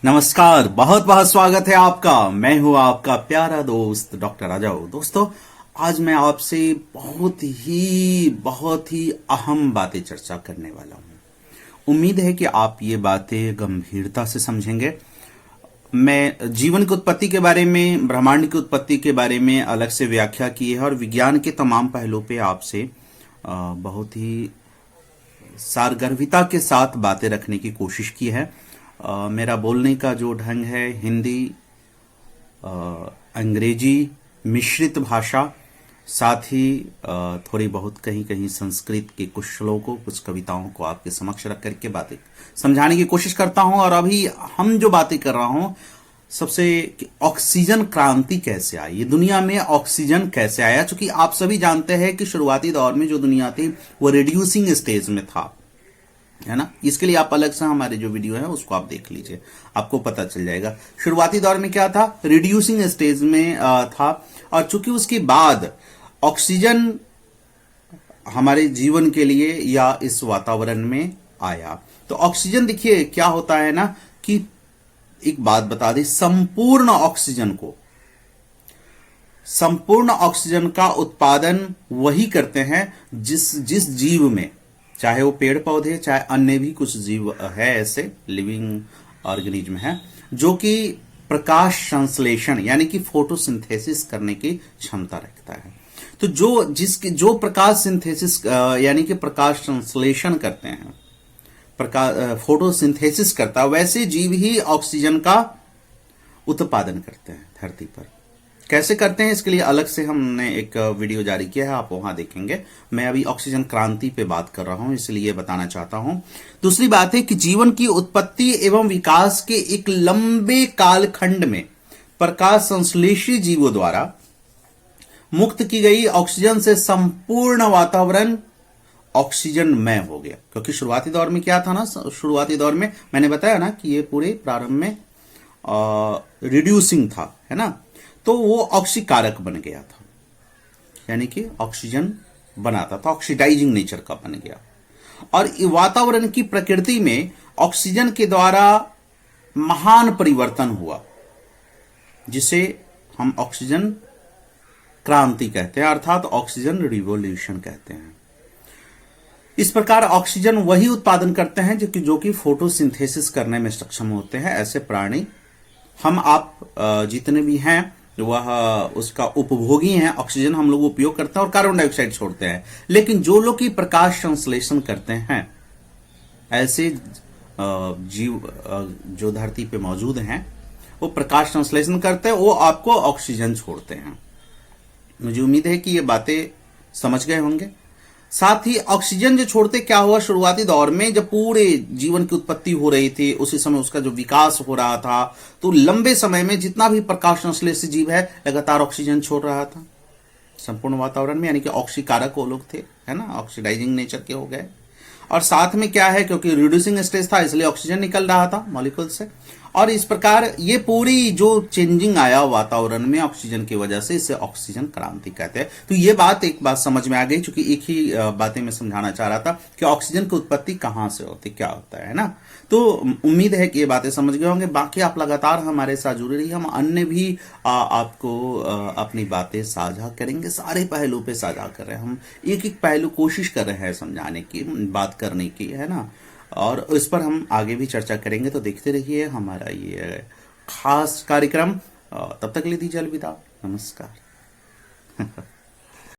नमस्कार, बहुत बहुत स्वागत है आपका। मैं हूं आपका प्यारा दोस्त डॉक्टर राजाओ। दोस्तों, आज मैं आपसे बहुत ही अहम बातें चर्चा करने वाला हूं। उम्मीद है कि आप ये बातें गंभीरता से समझेंगे। मैं जीवन की उत्पत्ति के बारे में, ब्रह्मांड की उत्पत्ति के बारे में अलग से व्याख्या की है और विज्ञान के तमाम पहलुओं पे आपसे बहुत ही सारगर्भिता के साथ बातें रखने की कोशिश की है। मेरा बोलने का जो ढंग है, हिंदी, अंग्रेजी मिश्रित भाषा, साथ ही थोड़ी बहुत कहीं कहीं संस्कृत के कुछ श्लोकों, कुछ कविताओं को आपके समक्ष रख करके बातें समझाने की कोशिश करता हूं। और अभी हम जो बातें कर रहा हूं, सबसे ऑक्सीजन क्रांति कैसे आई, ये दुनिया में ऑक्सीजन कैसे आया। चूंकि आप सभी जानते हैं कि शुरुआती दौर में जो दुनिया थी वो रिड्यूसिंग स्टेज में था, है ना। इसके लिए आप अलग से हमारे जो वीडियो है उसको आप देख लीजिए, आपको पता चल जाएगा। शुरुआती दौर में क्या था, रिड्यूसिंग स्टेज में था। और चूंकि उसके बाद ऑक्सीजन हमारे जीवन के लिए या इस वातावरण में आया, तो ऑक्सीजन देखिए क्या होता है ना, कि एक बात बता दें, संपूर्ण ऑक्सीजन का उत्पादन वही करते हैं जिस जीव में, चाहे वो पेड़ पौधे, चाहे अन्य भी कुछ जीव है, ऐसे लिविंग ऑर्गेनिज्म है, जो कि प्रकाश संश्लेषण यानी कि फोटोसिंथेसिस करने की क्षमता रखता है। तो जो प्रकाश सिंथेसिस यानी कि प्रकाश संश्लेषण करते हैं, फोटोसिंथेसिस करता है, वैसे जीव ही ऑक्सीजन का उत्पादन करते हैं धरती पर। कैसे करते हैं, इसके लिए अलग से हमने एक वीडियो जारी किया है, आप वहां देखेंगे। मैं अभी ऑक्सीजन क्रांति पे बात कर रहा हूं, इसलिए बताना चाहता हूं। दूसरी बात है कि जीवन की उत्पत्ति एवं विकास के एक लंबे कालखंड में प्रकाश संश्लेषी जीवों द्वारा मुक्त की गई ऑक्सीजन से संपूर्ण वातावरण ऑक्सीजनमय हो गया। क्योंकि शुरुआती दौर में क्या था ना, शुरुआती दौर में मैंने बताया ना कि ये पूरे प्रारंभ में रिड्यूसिंग था, है ना। तो वो ऑक्सीकारक बन गया था, यानी कि ऑक्सीजन बनाता था, ऑक्सीडाइजिंग नेचर का बन गया। और वातावरण की प्रकृति में ऑक्सीजन के द्वारा महान परिवर्तन हुआ, जिसे हम ऑक्सीजन क्रांति कहते हैं, अर्थात ऑक्सीजन रिवॉल्यूशन कहते हैं। इस प्रकार ऑक्सीजन वही उत्पादन करते हैं जो कि फोटोसिंथेसिस करने में सक्षम होते हैं। ऐसे प्राणी हम आप जितने भी हैं वह उसका उपभोगी हैं। ऑक्सीजन हम लोग उपयोग करते हैं और कार्बन डाइऑक्साइड छोड़ते हैं। लेकिन जो लोग की प्रकाश संश्लेषण करते हैं, ऐसे जीव जो धरती पे मौजूद हैं, वो प्रकाश संश्लेषण करते हैं, वो आपको ऑक्सीजन छोड़ते हैं। मुझे उम्मीद है कि ये बातें समझ गए होंगे। साथ ही ऑक्सीजन जो छोड़ते, क्या हुआ शुरुआती दौर में, जब पूरे जीवन की उत्पत्ति हो रही थी, उसी समय उसका जो विकास हो रहा था, तो लंबे समय में जितना भी प्रकाश संश्लेषी जीव है लगातार ऑक्सीजन छोड़ रहा था संपूर्ण वातावरण में, यानी कि ऑक्सीकारक वो लोग थे, है ना, ऑक्सीडाइजिंग नेचर के हो गए। और साथ में क्या है, क्योंकि रिड्यूसिंग स्टेज था इसलिए ऑक्सीजन निकल रहा था मॉलिक्यूल से। और इस प्रकार ये पूरी जो चेंजिंग आया वातावरण में ऑक्सीजन की वजह से, इसे ऑक्सीजन क्रांति कहते हैं। तो ये एक बात समझ में आ गई, क्योंकि एक ही बातें मैं समझाना चाह रहा था कि ऑक्सीजन की उत्पत्ति कहां से होती, क्या होता है ना। तो उम्मीद है कि ये बातें समझ गए होंगे। बाकी आप लगातार हमारे साथ जुड़े रहिए, हम अन्य भी आपको अपनी बातें साझा करेंगे। सारे पहलू पे साझा कर रहे हैं हम, एक एक पहलू कोशिश कर रहे हैं समझाने की, बात करने की, है ना। और इस पर हम आगे भी चर्चा करेंगे, तो देखते रहिए हमारा ये खास कार्यक्रम। तब तक ले दीजिए अलविदा, नमस्कार।